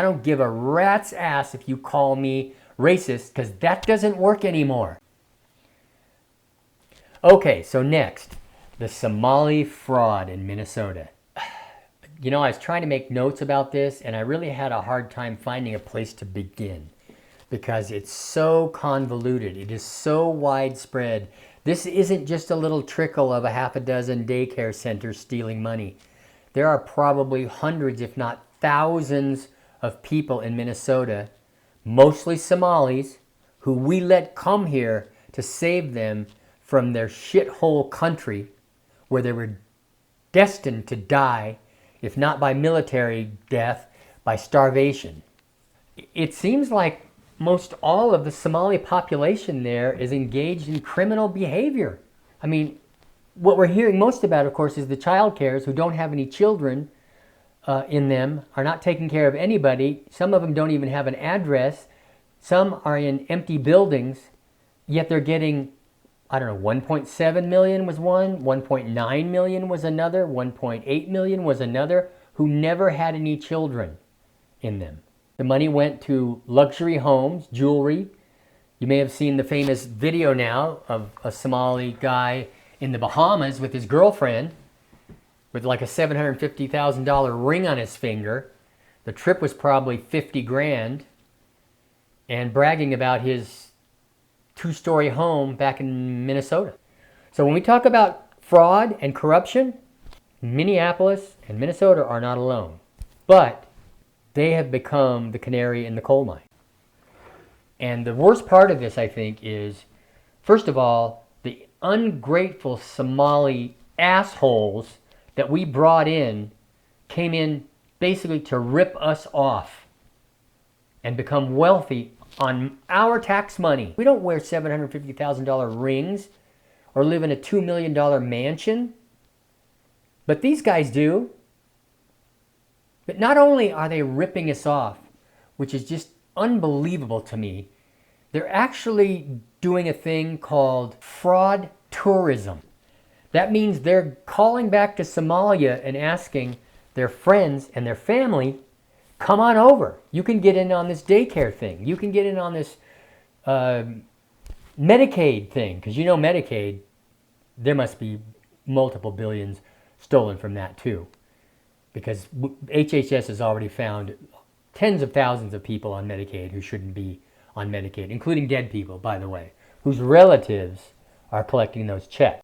I don't give a rat's ass if you call me racist, because that doesn't work anymore. Okay, so next, the Somali fraud in Minnesota. You know, I was trying to make notes about this, and I really had a hard time finding a place to begin because it's so convoluted. It is so widespread. This isn't just a little trickle of a half a dozen daycare centers stealing money. There are probably hundreds, if not thousands, of people in Minnesota, mostly Somalis, who we let come here to save them from their shithole country where they were destined to die, if not by military death, by starvation. It seems like most all of the Somali population there is engaged in criminal behavior. I mean, what we're hearing most about, of course, is the child cares who don't have any children in them, are not taking care of anybody. Some of them don't even have an address. Some are in empty buildings, yet they're getting, I don't know, 1.7 million was one, 1.9 million was another, 1.8 million was another, who never had any children in them. The money went to luxury homes, jewelry. You may have seen the famous video now of a Somali guy in the Bahamas with his girlfriend with like a $750,000 ring on his finger. The trip was probably 50 grand, and bragging about his two-story home back in Minnesota. So when we talk about fraud and corruption, Minneapolis and Minnesota are not alone, but they have become the canary in the coal mine. And the worst part of this, I think, is, first of all, the ungrateful Somali assholes that we brought in came in basically to rip us off and become wealthy on our tax money. We don't wear $750,000 rings or live in a $2 million mansion, but these guys do. But not only are they ripping us off, which is just unbelievable to me, they're actually doing a thing called fraud tourism. That means they're calling back to Somalia and asking their friends and their family, come on over. You can get in on this daycare thing. You can get in on this Medicaid thing. Because you know Medicaid, there must be multiple billions stolen from that too. Because HHS has already found tens of thousands of people on Medicaid who shouldn't be on Medicaid, including dead people, by the way, whose relatives are collecting those checks.